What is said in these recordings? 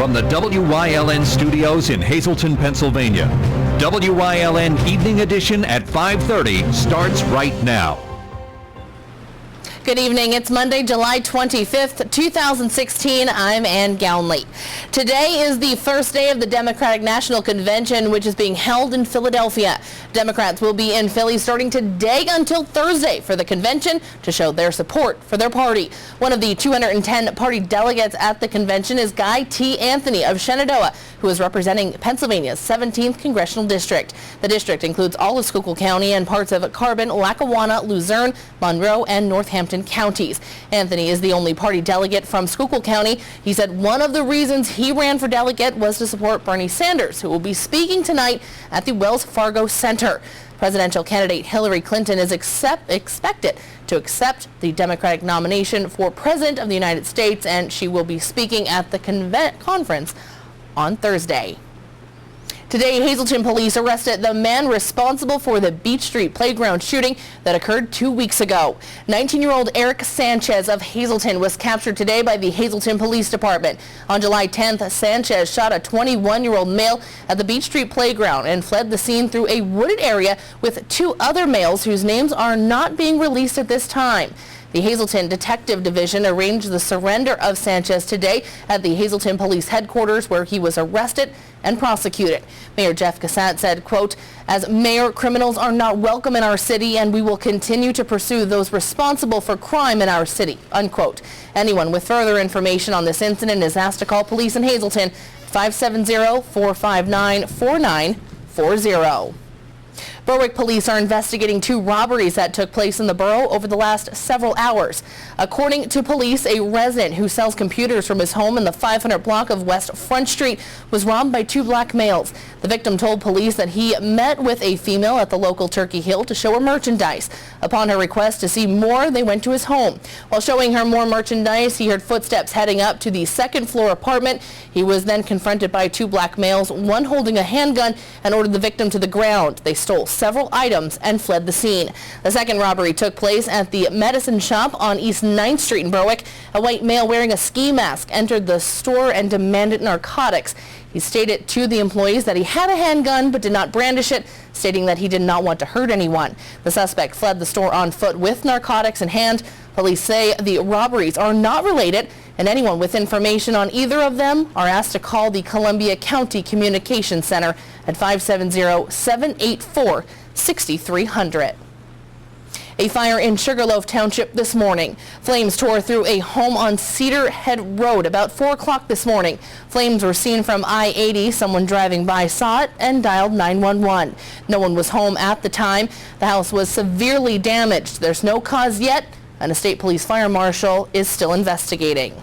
from the WYLN studios in Hazleton, Pennsylvania. WYLN Evening Edition at 5:30 starts right now. Good evening. It's Monday, July 25th, 2016. I'm Ann Gownley. Today is the first day of the Democratic National Convention, which is being held in Philadelphia. Democrats will be in Philly starting today until Thursday for the convention to show their support for their party. One of the 210 party delegates at the convention is Guy T. Anthony of Shenandoah, who is representing Pennsylvania's 17th Congressional District. The district includes all of Schuylkill County and parts of Carbon, Lackawanna, Luzerne, Monroe, and Northampton counties. Anthony is the only party delegate from Schuylkill County. He said one of the reasons he ran for delegate was to support Bernie Sanders, who will be speaking tonight at the Wells Fargo Center. Presidential candidate Hillary Clinton is expected to accept the Democratic nomination for President of the United States, and she will be speaking at the conference on Thursday. Today, Hazleton police arrested the man responsible for the Beach Street playground shooting that occurred 2 weeks ago. 19-year-old Eric Sanchez of Hazleton was captured today by the Hazleton Police Department. On July 10th, Sanchez shot a 21-year-old male at the Beach Street playground and fled the scene through a wooded area with two other males whose names are not being released at this time. The Hazleton Detective Division arranged the surrender of Sanchez today at the Hazleton Police Headquarters, where he was arrested and prosecuted. Mayor Jeff Cassatt said, quote, "As mayor, criminals are not welcome in our city, and we will continue to pursue those responsible for crime in our city," unquote. Anyone with further information on this incident is asked to call police in Hazleton 570-459-4940. Berwick police are investigating two robberies that took place in the borough over the last several hours. According to police, a resident who sells computers from his home in the 500 block of West Front Street was robbed by two black males. The victim told police that he met with a female at the local Turkey Hill to show her merchandise. Upon her request to see more, they went to his home. While showing her more merchandise, he heard footsteps heading up to the second-floor apartment. He was then confronted by two black males, one holding a handgun, and ordered the victim to the ground. They stole several items and fled the scene. The second robbery took place at the medicine shop on East 9th Street in Berwick. A white male wearing a ski mask entered the store and demanded narcotics. He stated to the employees that he had a handgun but did not brandish it, stating that he did not want to hurt anyone. The suspect fled the store on foot with narcotics in hand. Police say the robberies are not related, and anyone with information on either of them are asked to call the Columbia County Communications Center at 570-784-6300. A fire in Sugarloaf Township this morning. Flames tore through a home on Cedar Head Road about 4 o'clock this morning. Flames were seen from I-80. Someone driving by saw it and dialed 911. No one was home at the time. The house was severely damaged. There's no cause yet, and a state police fire marshal is still investigating.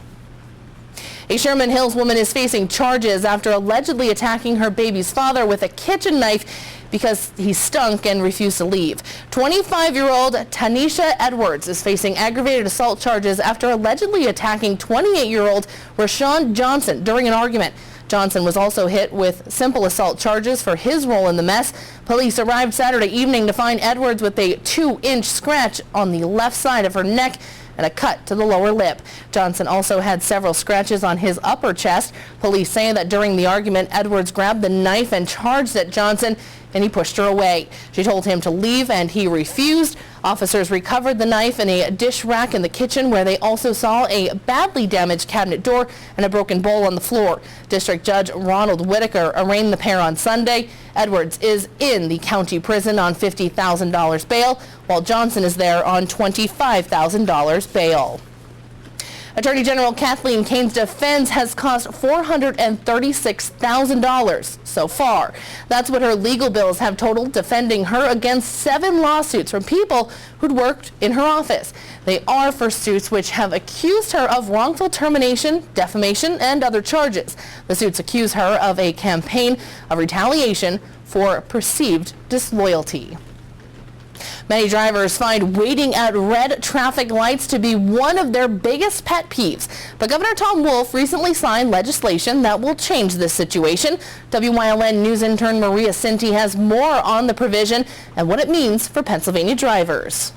A Sherman Hills woman is facing charges after allegedly attacking her baby's father with a kitchen knife because he stunk and refused to leave. 25-year-old Tanisha Edwards is facing aggravated assault charges after allegedly attacking 28-year-old Rashawn Johnson during an argument. Johnson was also hit with simple assault charges for his role in the mess. Police arrived Saturday evening to find Edwards with a 2-inch scratch on the left side of her neck and a cut to the lower lip. Johnson also had several scratches on his upper chest. Police say that during the argument, Edwards grabbed the knife and charged at Johnson, and he pushed her away. She told him to leave, and he refused. Officers recovered the knife in a dish rack in the kitchen, where they also saw a badly damaged cabinet door and a broken bowl on the floor. District Judge Ronald Whitaker arraigned the pair on Sunday. Edwards is in the county prison on $50,000 bail, while Johnson is there on $25,000 bail. Attorney General Kathleen Kane's defense has cost $436,000 so far. That's what her legal bills have totaled, defending her against 7 lawsuits from people who'd worked in her office. They are for suits which have accused her of wrongful termination, defamation, and other charges. The suits accuse her of a campaign of retaliation for perceived disloyalty. Many drivers find waiting at red traffic lights to be one of their biggest pet peeves. But Governor Tom Wolf recently signed legislation that will change this situation. WYLN News intern Maria Sinti has more on the provision and what it means for Pennsylvania drivers.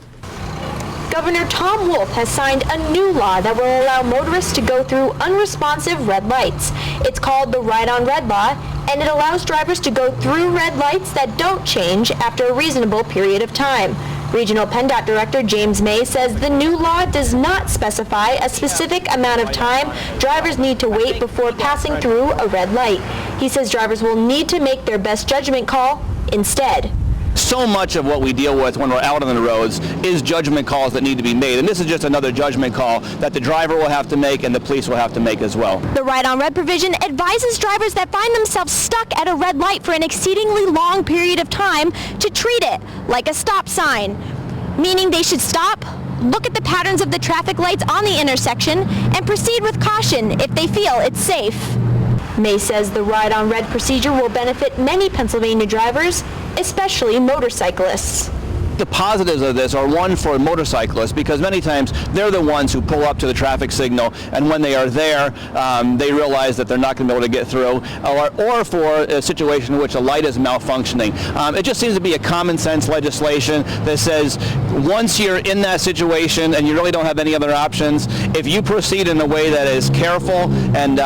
Governor Tom Wolf has signed a new law that will allow motorists to go through unresponsive red lights. It's called the Ride on Red Law, and it allows drivers to go through red lights that don't change after a reasonable period of time. Regional PennDOT Director James May says the new law does not specify a specific amount of time drivers need to wait before passing through a red light. He says drivers will need to make their best judgment call instead. So much of what we deal with when we're out on the roads is judgment calls that need to be made, and this is just another judgment call that the driver will have to make and the police will have to make as well. The Ride on Red provision advises drivers that find themselves stuck at a red light for an exceedingly long period of time to treat it like a stop sign, meaning they should stop, look at the patterns of the traffic lights on the intersection, and proceed with caution if they feel it's safe. May says the Ride on Red procedure will benefit many Pennsylvania drivers, especially motorcyclists. The positives of this are, one, for motorcyclists, because many times they're the ones who pull up to the traffic signal, and when they are there, they realize that they're not going to be able to get through, or for a situation in which a light is malfunctioning. It just seems to be a common sense legislation that says once you're in that situation and you really don't have any other options, if you proceed in a way that is careful and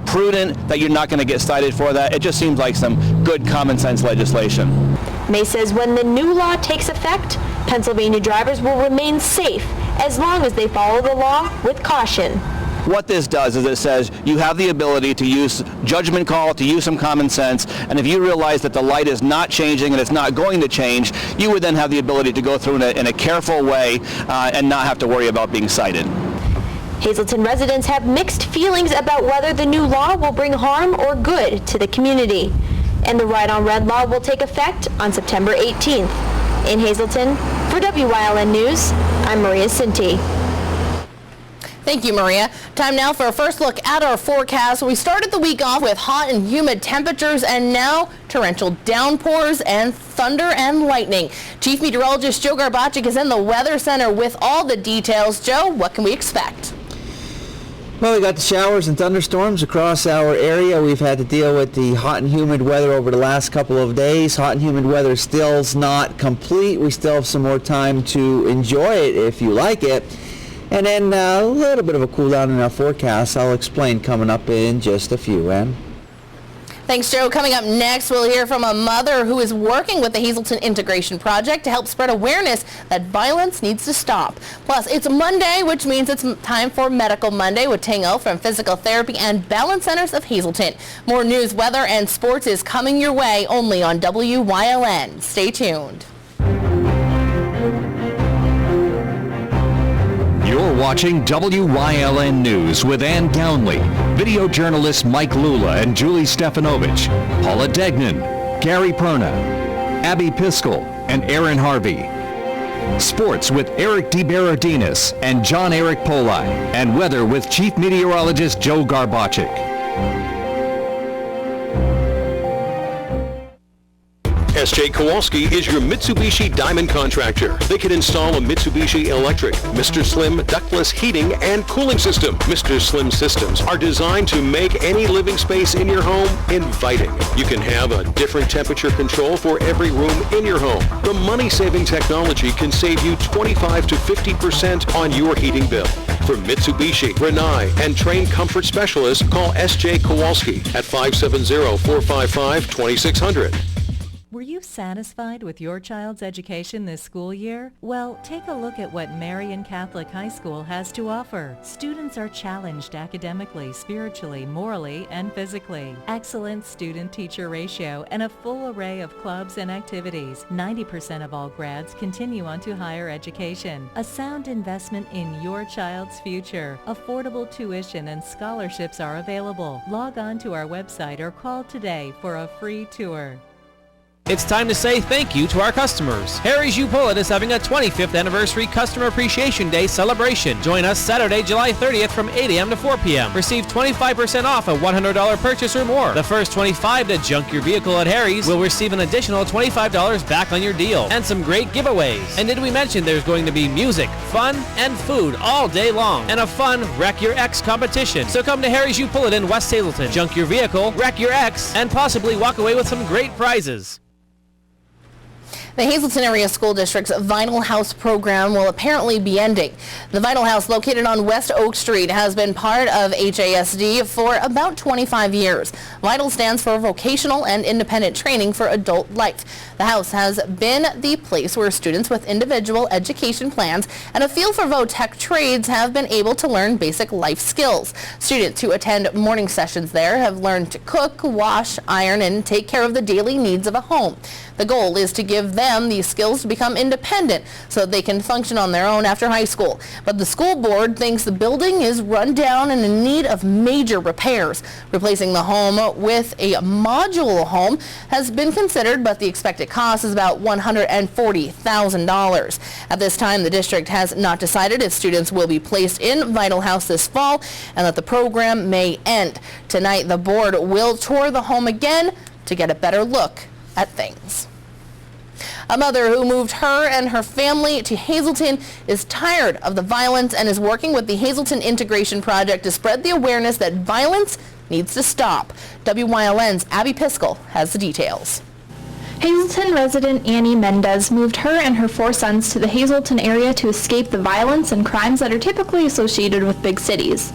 prudent, that you're not going to get cited for that. It just seems like some good common sense legislation. May says when the new law takes effect, Pennsylvania drivers will remain safe as long as they follow the law with caution. What this does is it says you have the ability to use judgment call, to use some common sense, and if you realize that the light is not changing and it's not going to change, you would then have the ability to go through in a careful way and not have to worry about being cited. Hazleton residents have mixed feelings about whether the new law will bring harm or good to the community. And the Ride on Red law will take effect on September 18th. In Hazleton, for WYLN News, I'm Maria Sinti. Thank you, Maria. Time now for a first look at our forecast. We started the week off with hot and humid temperatures, and now torrential downpours and thunder and lightning. Chief Meteorologist Joe Garbaczyk is in the Weather Center with all the details. Joe, what can we expect? Well, we got the showers and thunderstorms across our area. We've had to deal with the hot and humid weather over the last couple of days. Hot and humid weather still's not complete. We still have some more time to enjoy it if you like it. And then a little bit of a cool down in our forecast. I'll explain coming up in just a few, Ann. Thanks, Joe. Coming up next, we'll hear from a mother who is working with the Hazleton Integration Project to help spread awareness that violence needs to stop. Plus, it's Monday, which means it's time for Medical Monday with Tang O from Physical Therapy and Balance Centers of Hazleton. More news, weather, and sports is coming your way only on WYLN. Stay tuned. You're watching WYLN News with Ann Gownley, video journalists Mike Lula and Julie Stefanovich, Paula Degnan, Gary Perna, Abby Piskel, and Aaron Harvey. Sports with Eric DeBerardinis and John Eric Poli, and weather with Chief Meteorologist Joe Garbaczyk. S.J. Kowalski is your Mitsubishi Diamond contractor. They can install a Mitsubishi electric, Mr. Slim ductless heating and cooling system. Mr. Slim systems are designed to make any living space in your home inviting. You can have a different temperature control for every room in your home. The money-saving technology can save you 25 to 50% on your heating bill. For Mitsubishi, Rinnai, and trained comfort specialists, call S.J. Kowalski at 570-455-2600. Were you satisfied with your child's education this school year? Well, take a look at what Marian Catholic High School has to offer. Students are challenged academically, spiritually, morally, and physically. Excellent student-teacher ratio and a full array of clubs and activities. 90% of all grads continue on to higher education. A sound investment in your child's future. Affordable tuition and scholarships are available. Log on to our website or call today for a free tour. It's time to say thank you to our customers. Harry's U-Pull-It is having a 25th Anniversary Customer Appreciation Day celebration. Join us Saturday, July 30th from 8 a.m. to 4 p.m. Receive 25% off a $100 purchase or more. The first 25 to junk your vehicle at Harry's will receive an additional $25 back on your deal and some great giveaways. And did we mention there's going to be music, fun, and food all day long and a fun Wreck Your Ex competition. So come to Harry's U-Pull-It in West Hazleton. Junk your vehicle, wreck your ex, and possibly walk away with some great prizes. The Hazleton Area School District's Vital House program will apparently be ending. The Vital House, located on West Oak Street, has been part of HASD for about 25 years. Vital stands for Vocational and Independent Training for Adult Life. The house has been the place where students with individual education plans and a feel for vo-tech trades have been able to learn basic life skills. Students who attend morning sessions there have learned to cook, wash, iron, and take care of the daily needs of a home. The goal is to give them these skills to become independent so that they can function on their own after high school. But the school board thinks the building is run down and in need of major repairs. Replacing the home with a modular home has been considered, but the expected cost is about $140,000. At this time, the district has not decided if students will be placed in Vital House this fall and that the program may end. Tonight, the board will tour the home again to get a better look at things. A mother who moved her and her family to Hazleton is tired of the violence and is working with the Hazleton Integration Project to spread the awareness that violence needs to stop. WYLN's Abby Piskel has the details. Hazleton resident Annie Mendez moved her and her 4 sons to the Hazleton area to escape the violence and crimes that are typically associated with big cities.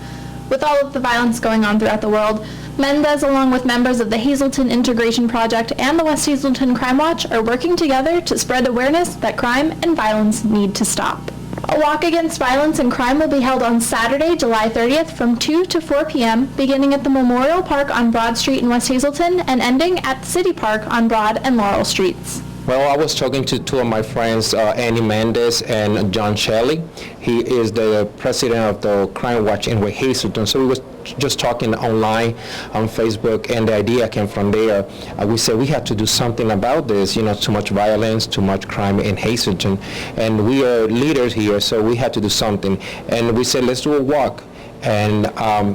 With all of the violence going on throughout the world, Mendez, along with members of the Hazleton Integration Project and the West Hazleton Crime Watch, are working together to spread awareness that crime and violence need to stop. A walk against violence and crime will be held on Saturday, July 30th from 2 to 4 p.m., beginning at the Memorial Park on Broad Street in West Hazleton and ending at City Park on Broad and Laurel Streets. Well, I was talking to 2 of my friends, Annie Mendez and John Shelley. He is the president of the Crime Watch in West Hazleton. So we was just talking online on Facebook, and the idea came from there. We said we have to do something about this. You know, too much violence, too much crime in Hazleton, and we are leaders here, so we had to do something. And we said, let's do a walk. And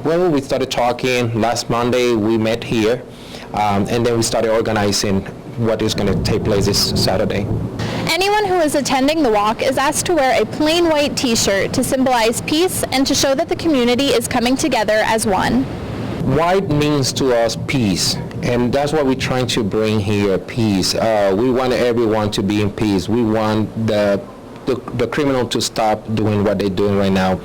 well, we started talking. Last Monday we met here, and then we started organizing what is going to take place this Saturday. Anyone who is attending the walk is asked to wear a plain white t-shirt to symbolize peace and to show that the community is coming together as one. White means to us peace, and that's what we're trying to bring here, peace. We want everyone to be in peace. We want the criminal to stop doing what they're doing right now.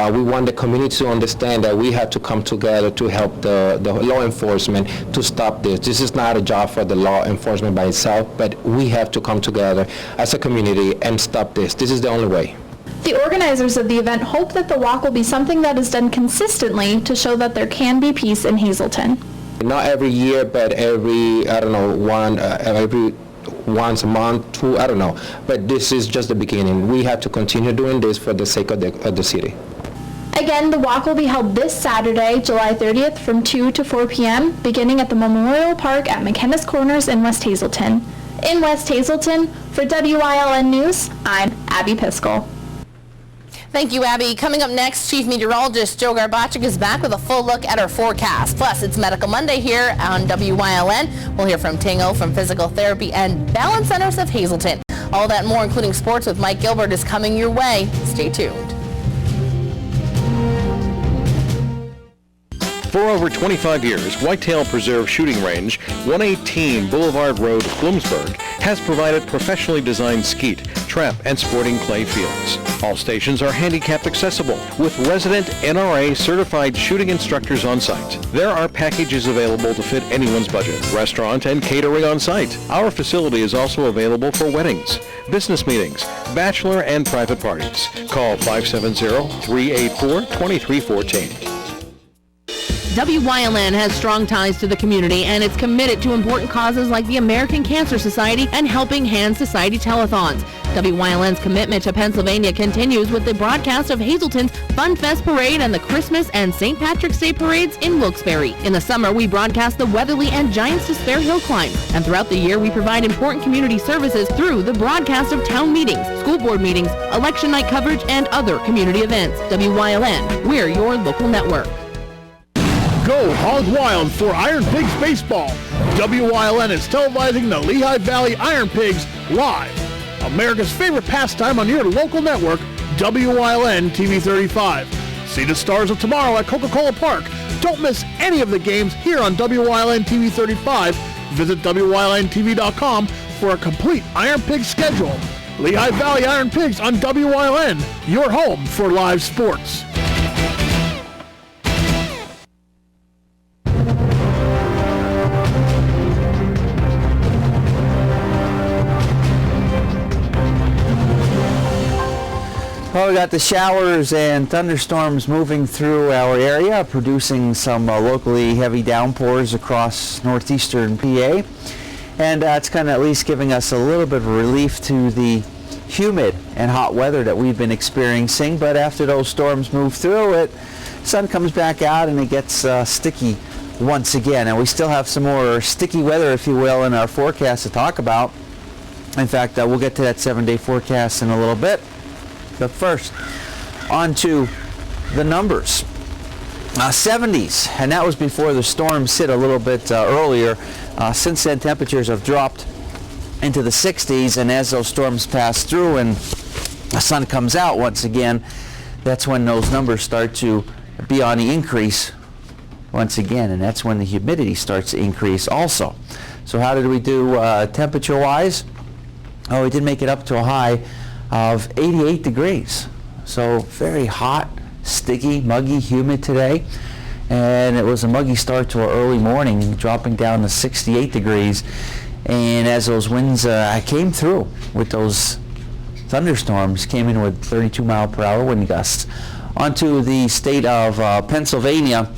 We want the community to understand that we have to come together to help the law enforcement to stop this. This is not a job for the law enforcement by itself, but we have to come together as a community and stop this. This is the only way. The organizers of the event hope that the walk will be something that is done consistently to show that there can be peace in Hazleton. Not every year, but every, every once a month, 2, I don't know. But this is just the beginning. We have to continue doing this for the sake of the city. Again, the walk will be held this Saturday, July 30th from 2 to 4 p.m., beginning at the Memorial Park at McKenna's Corners in West Hazleton. In West Hazleton, for WYLN News, I'm Abby Piskel. Thank you, Abby. Coming up next, Chief Meteorologist Joe Garbacik is back with a full look at our forecast. Plus, it's Medical Monday here on WYLN. We'll hear from Tingo from Physical Therapy and Balance Centers of Hazleton. All that and more, including sports with Mike Gilbert, is coming your way. Stay tuned. For over 25 years, Whitetail Preserve Shooting Range, 118 Boulevard Road, Bloomsburg, has provided professionally designed skeet, trap, and sporting clay fields. All stations are handicapped accessible with resident NRA certified shooting instructors on site. There are packages available to fit anyone's budget, restaurant and catering on site. Our facility is also available for weddings, business meetings, bachelor and private parties. Call 570-384-2314. WYLN has strong ties to the community and it's committed to important causes like the American Cancer Society and Helping Hands Society telethons. WYLN's commitment to Pennsylvania continues with the broadcast of Hazleton's Fun Fest Parade and the Christmas and St. Patrick's Day parades in Wilkes-Barre. In the summer, we broadcast the Weatherly and Giants to Spare Hill climb. And throughout the year, we provide important community services through the broadcast of town meetings, school board meetings, election night coverage, and other community events. WYLN, we're your local network. Go Hog Wild for Iron Pigs Baseball. WYLN is televising the Lehigh Valley Iron Pigs live. America's favorite pastime on your local network, WYLN TV 35. See the Stars of Tomorrow at Coca-Cola Park. Don't miss any of the games here on WYLN TV 35. Visit WYLNTV.com for a complete Iron Pigs schedule. Lehigh Valley Iron Pigs on WYLN, your home for live sports. Well, we got the showers and thunderstorms moving through our area, producing some locally heavy downpours across northeastern PA. And it's kind of at least giving us a little bit of relief to the humid and hot weather that we've been experiencing. But after those storms move through it, sun comes back out and it gets sticky once again. And we still have some more sticky weather, if you will, in our forecast to talk about. In fact, we'll get to that 7-day forecast in a little bit. But first, on to the numbers. 70s, and that was before the storms hit a little bit earlier. Since then, temperatures have dropped into the 60s, and as those storms pass through and the sun comes out once again, that's when those numbers start to be on the increase once again, and that's when the humidity starts to increase also. So how did we do temperature-wise? Oh, we did make it up to a high of 88 degrees. So very hot, sticky, muggy, humid today. And it was a muggy start to our early morning, dropping down to 68 degrees. And as those winds came through with those thunderstorms, came in with 32 mile per hour wind gusts. Onto the state of Pennsylvania.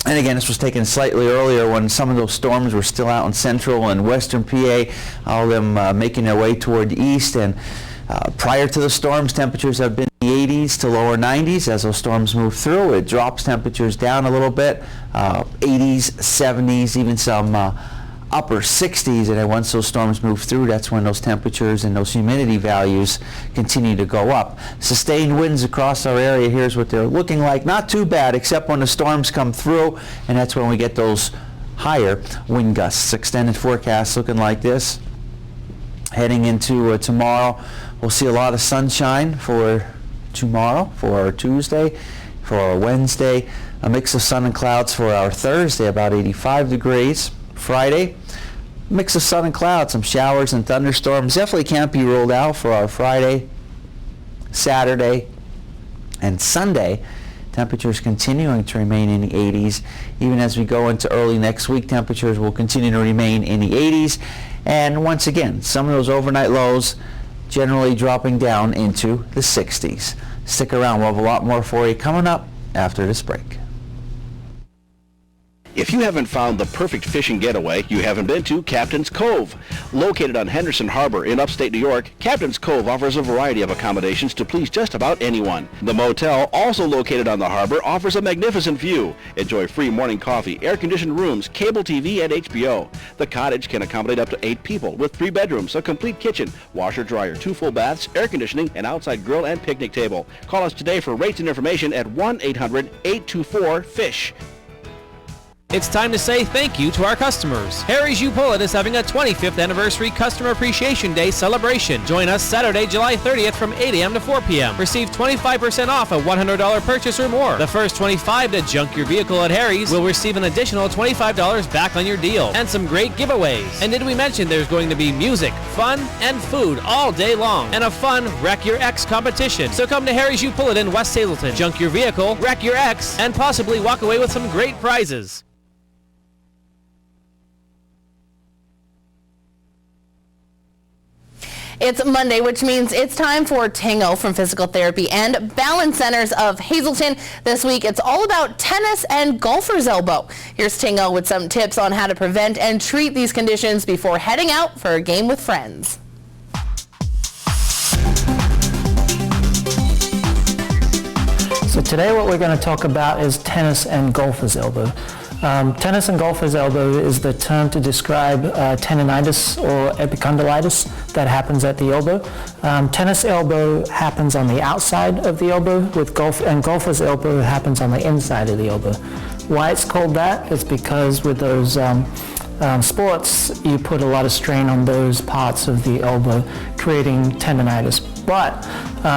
And again, this was taken slightly earlier when some of those storms were still out in central and western PA, all of them making their way toward the east. And prior to the storms, temperatures have been in the 80s to lower 90s. As those storms move through, it drops temperatures down a little bit, 80s, 70s, even some upper 60s. And then once those storms move through, that's when those temperatures and those humidity values continue to go up. Sustained winds across our area, here's what they're looking like. Not too bad, except when the storms come through, and that's when we get those higher wind gusts. Extended forecast looking like this. Heading into tomorrow, we'll see a lot of sunshine for tomorrow, for our Tuesday, for our Wednesday. A mix of sun and clouds for our Thursday, about 85 degrees. Friday, mix of sun and clouds, some showers and thunderstorms. Definitely can't be ruled out for our Friday, Saturday, and Sunday. Temperatures continuing to remain in the 80s. Even as we go into early next week, temperatures will continue to remain in the 80s. And once again, some of those overnight lows generally dropping down into the 60s. Stick around, we'll have a lot more for you coming up after this break. If you haven't found the perfect fishing getaway, you haven't been to Captain's Cove. Located on Henderson Harbor in upstate New York, Captain's Cove offers a variety of accommodations to please just about anyone. The motel, also located on the harbor, offers a magnificent view. Enjoy free morning coffee, air-conditioned rooms, cable TV, and HBO. The cottage can accommodate up to 8 people with 3 bedrooms, a complete kitchen, washer-dryer, 2 full baths, air conditioning, and outside grill and picnic table. Call us today for rates and information at 1-800-824-FISH. It's time to say thank you to our customers. Harry's U-Pullet is having a 25th Anniversary Customer Appreciation Day celebration. Join us Saturday, July 30th from 8 a.m. to 4 p.m. Receive 25% off a $100 purchase or more. The first 25 to junk your vehicle at Harry's will receive an additional $25 back on your deal and some great giveaways. And did we mention there's going to be music, fun, and food all day long and a fun Wreck Your Ex competition. So come to Harry's U-Pullet in West Hazleton. Junk your vehicle, wreck your ex, and possibly walk away with some great prizes. It's Monday, which means it's time for Tingo from Physical Therapy and Balance Centers of Hazleton. This week, it's all about tennis and golfer's elbow. Here's Tingo with some tips on how to prevent and treat these conditions before heading out for a game with friends. So today what we're going to talk about is tennis and golfer's elbow. Tennis and golfer's elbow is the term to describe tendinitis or epicondylitis that happens at the elbow. Tennis elbow happens on the outside of the elbow, with golfer's elbow happens on the inside of the elbow. Why it's called that is because with those sports, you put a lot of strain on those parts of the elbow, creating tendinitis. but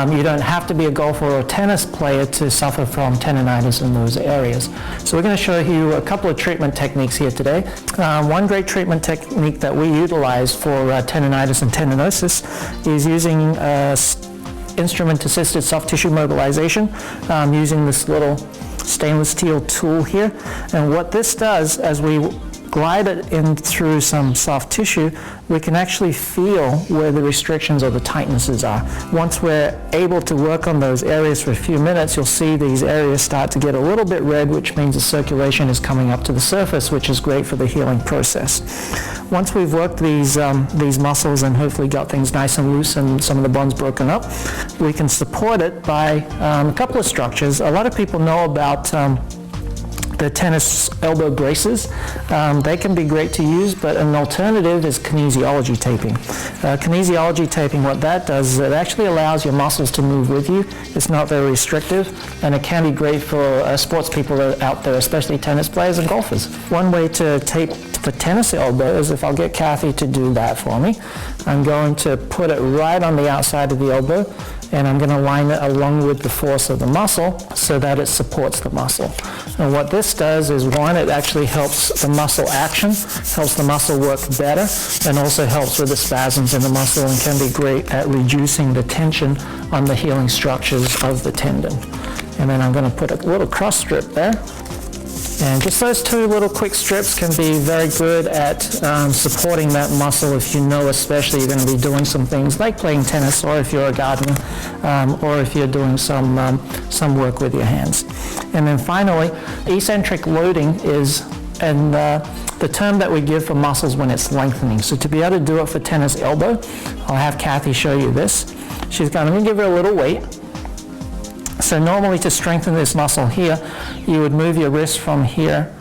you don't have to be a golfer or a tennis player to suffer from tendinitis in those areas. So we're going to show you a couple of treatment techniques here today. One great treatment technique that we utilize for tendinitis and tendinosis is using instrument-assisted soft tissue mobilization, using this little stainless steel tool here. And what this does, as we glide it in through some soft tissue, we can actually feel where the restrictions or the tightnesses are. Once we're able to work on those areas for a few minutes, you'll see these areas start to get a little bit red, which means the circulation is coming up to the surface, which is great for the healing process. Once we've worked these muscles and hopefully got things nice and loose and some of the bones broken up, we can support it by a couple of structures. A lot of people know about the tennis elbow braces. They can be great to use, but an alternative is kinesiology taping. Kinesiology taping, what that does is it actually allows your muscles to move with you. It's not very restrictive, and it can be great for sports people out there, especially tennis players and golfers. One way to tape for tennis elbow is, if I'll get Kathy to do that for me, I'm going to put it right on the outside of the elbow, and I'm going to line it along with the force of the muscle so that it supports the muscle. And what this does is, one, it actually helps the muscle action, helps the muscle work better, and also helps with the spasms in the muscle, and can be great at reducing the tension on the healing structures of the tendon. And then I'm going to put a little cross strip there. And just those two little quick strips can be very good at supporting that muscle if you know, especially, you're going to be doing some things like playing tennis, or if you're a gardener, or if you're doing some work with your hands. And then finally, eccentric loading is the term that we give for muscles when it's lengthening. So to be able to do it for tennis elbow, I'll have Kathy show you this. She's going to give her a little weight. So normally, to strengthen this muscle here, you would move your wrist from here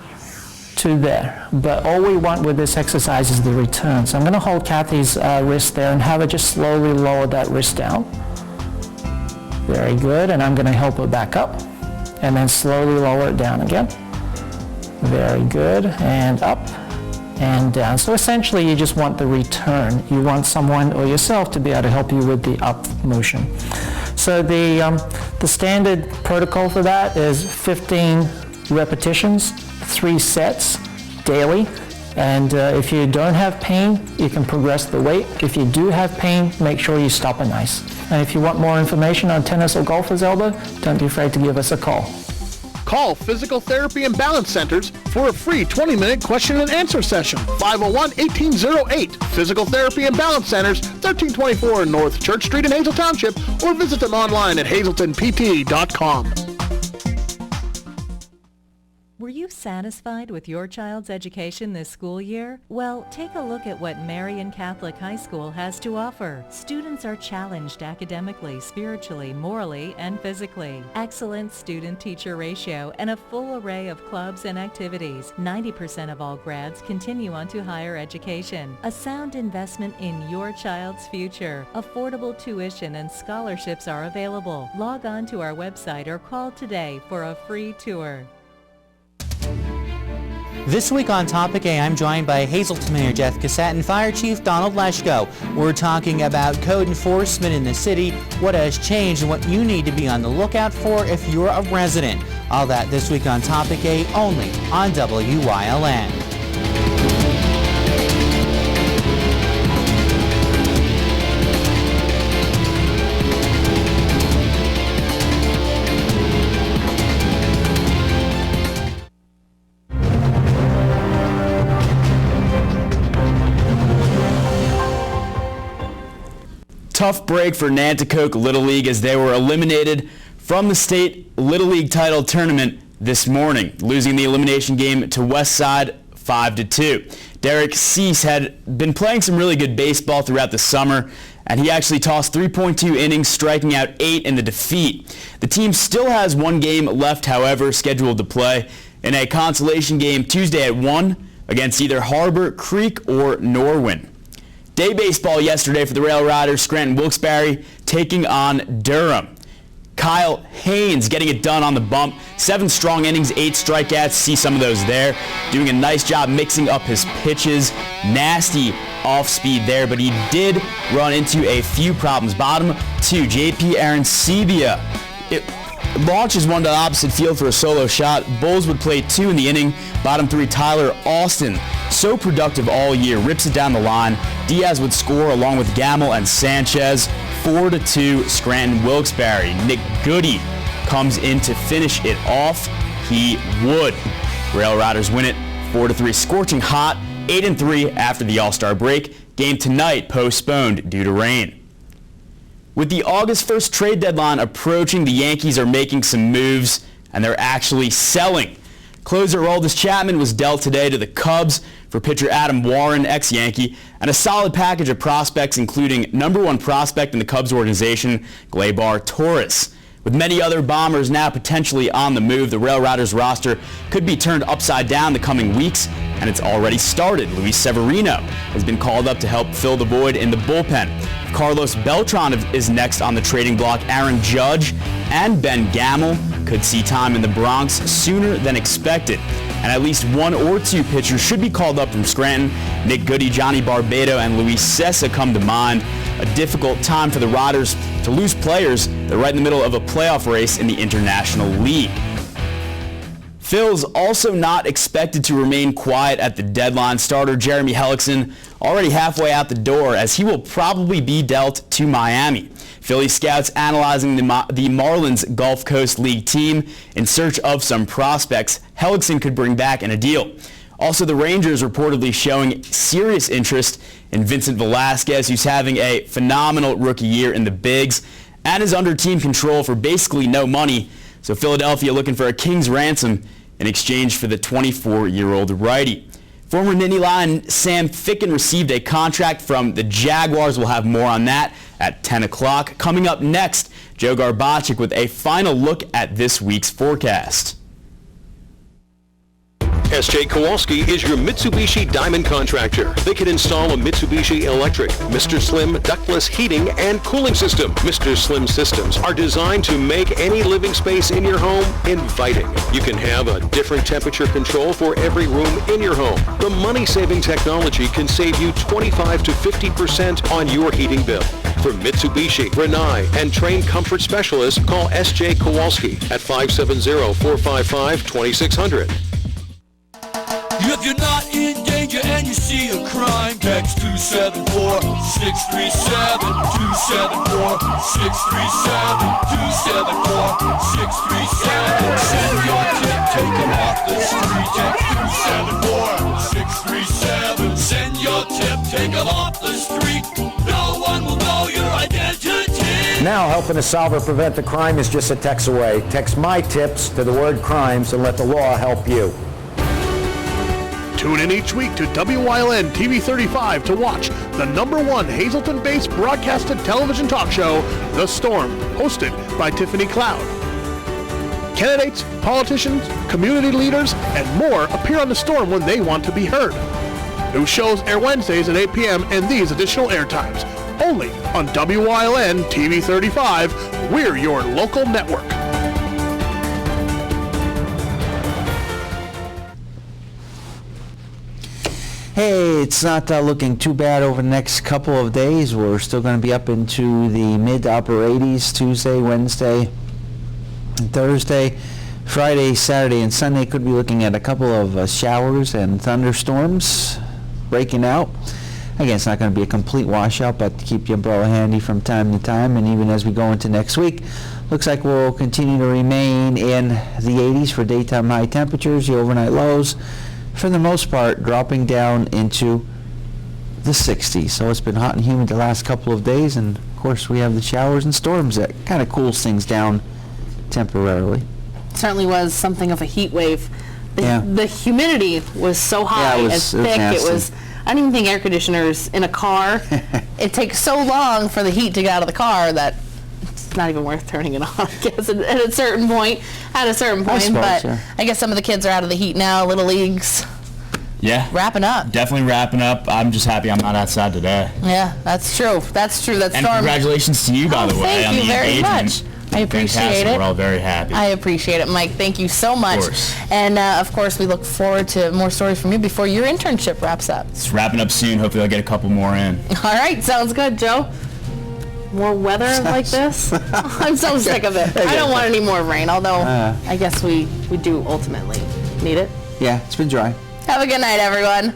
to there. But all we want with this exercise is the return. So I'm going to hold Kathy's wrist there and have her just slowly lower that wrist down. Very good. And I'm going to help her back up. And then slowly lower it down again. Very good. And up and down. So essentially, you just want the return. You want someone or yourself to be able to help you with the up motion. So the standard protocol for that is 15 repetitions, 3 sets daily. And if you don't have pain, you can progress the weight. If you do have pain, make sure you stop it nice. And if you want more information on tennis or golfer's elbow, don't be afraid to give us a call. Call Physical Therapy and Balance Centers for a free 20-minute question and answer session. 501-1808. Physical Therapy and Balance Centers, 1324 North Church Street in Hazel Township, or visit them online at hazeltonpt.com. Were you satisfied with your child's education this school year? Well, take a look at what Marian Catholic High School has to offer. Students are challenged academically, spiritually, morally, and physically. Excellent student-teacher ratio and a full array of clubs and activities. 90% of all grads continue on to higher education. A sound investment in your child's future. Affordable tuition and scholarships are available. Log on to our website or call today for a free tour. This week on Topic A, I'm joined by Hazelton Mayor Jeff Cassett and Fire Chief Donald Leschko. We're talking about code enforcement in the city, what has changed, and what you need to be on the lookout for if you're a resident. All that this week on Topic A, only on WYLN. Tough break for Nanticoke Little League as they were eliminated from the state Little League title tournament this morning, losing the elimination game to Westside 5-2. Derek Cease had been playing some really good baseball throughout the summer, and he actually tossed 3.2 innings, striking out 8 in the defeat. The team still has one game left, however, scheduled to play in a consolation game Tuesday at 1 against either Harbor, Creek, or Norwin. Day baseball yesterday for the Rail Riders, Scranton Wilkes-Barre taking on Durham. Kyle Haynes getting it done on the bump. 7 strong innings, 8 strikeouts. See some of those there. Doing a nice job mixing up his pitches. Nasty off speed there, but he did run into a few problems. Bottom 2, JP Arancibia. It launches one to the opposite field for a solo shot. Bulls would play 2 in the inning. Bottom 3, Tyler Austin. So productive all year. Rips it down the line. Diaz would score along with Gamble and Sanchez. 4-2 Scranton Wilkes-Barre. Nick Goody comes in to finish it off. He would. Rail Riders win it 4-3. Scorching hot. 8-3 after the All-Star break. Game tonight postponed due to rain. With the August 1st trade deadline approaching, the Yankees are making some moves, and they're actually selling. Closer Aroldis Chapman was dealt today to the Cubs for pitcher Adam Warren, ex-Yankee, and a solid package of prospects, including #1 prospect in the Cubs organization, Gleyber Torres. With many other Bombers now potentially on the move, the Rail Riders roster could be turned upside down the coming weeks, and it's already started. Luis Severino has been called up to help fill the void in the bullpen. Carlos Beltran is next on the trading block. Aaron Judge and Ben Gamel could see time in the Bronx sooner than expected. And at least 1 or 2 pitchers should be called up from Scranton. Nick Goody, Johnny Barbado, and Luis Sessa come to mind. A difficult time for the Riders to lose players. They're right in the middle of a playoff race in the International League. Phil's also not expected to remain quiet at the deadline. Starter Jeremy Hellickson already halfway out the door, as he will probably be dealt to Miami. Philly scouts analyzing the Marlins Gulf Coast League team in search of some prospects Hellickson could bring back in a deal. Also, the Rangers reportedly showing serious interest in Vincent Velasquez, who's having a phenomenal rookie year in the bigs and is under team control for basically no money. So Philadelphia looking for a king's ransom in exchange for the 24-year-old righty. Former Nittany Lion Sam Ficken received a contract from the Jaguars. We'll have more on that at 10 o'clock. Coming up next, Joe Garbaczyk with a final look at this week's forecast. S.J. Kowalski is your Mitsubishi Diamond contractor. They can install a Mitsubishi Electric, Mr. Slim ductless heating and cooling system. Mr. Slim systems are designed to make any living space in your home inviting. You can have a different temperature control for every room in your home. The money-saving technology can save you 25 to 50% on your heating bill. For Mitsubishi, Rinnai, and trained comfort specialists, call S.J. Kowalski at 570-455-2600. If you're not in danger and you see a crime, text 274-637, 274-637, 274-637. Send your tip, take them off the street. Text 274-637. Send your tip, take them off the street. No one will know your identity. Now helping to solve or prevent the crime is just a text away. Text my tips to the word crimes and let the law help you. Tune in each week to WYLN TV 35 to watch the #1 Hazleton-based broadcasted television talk show, The Storm, hosted by Tiffany Cloud. Candidates, politicians, community leaders, and more appear on The Storm when they want to be heard. New shows air Wednesdays at 8 p.m. and these additional air times. Only on WYLN TV 35. We're your local network. Hey, it's not looking too bad over the next couple of days. We're still going to be up into the mid to upper 80s Tuesday, Wednesday, and Thursday. Friday, Saturday, and Sunday could be looking at a couple of showers and thunderstorms breaking out. Again, it's not going to be a complete washout, but keep your umbrella handy from time to time. And even as we go into next week, looks like we'll continue to remain in the 80s for daytime high temperatures. The overnight lows, for the most part, dropping down into the 60s. So it's been hot and humid the last couple of days, and of course we have the showers and storms that kind of cools things down temporarily. Certainly was something of a heat wave. The humidity was so high and thick. It was, I don't even think air conditioners in a car, it takes so long for the heat to get out of the car that it's not even worth turning it on, I guess, at a certain point. I suppose, but yeah. I guess some of the kids are out of the heat now, Little Leagues. Yeah. Wrapping up. Definitely wrapping up. I'm just happy I'm not outside today. Yeah, that's true. That's true. And congratulations to you, by the way, thank on you the very engagement. much. I appreciate Fantastic. it. We're all very happy. I appreciate it, Mike. Thank you so much. Of course. And of course, we look forward to more stories from you before your internship wraps up. It's wrapping up soon. Hopefully I'll get a couple more in. All right, sounds good, Joe. More weather like this? I'm so sick of it. I don't want any more rain, although I guess we do ultimately need it. Yeah, it's been dry. Have a good night, everyone.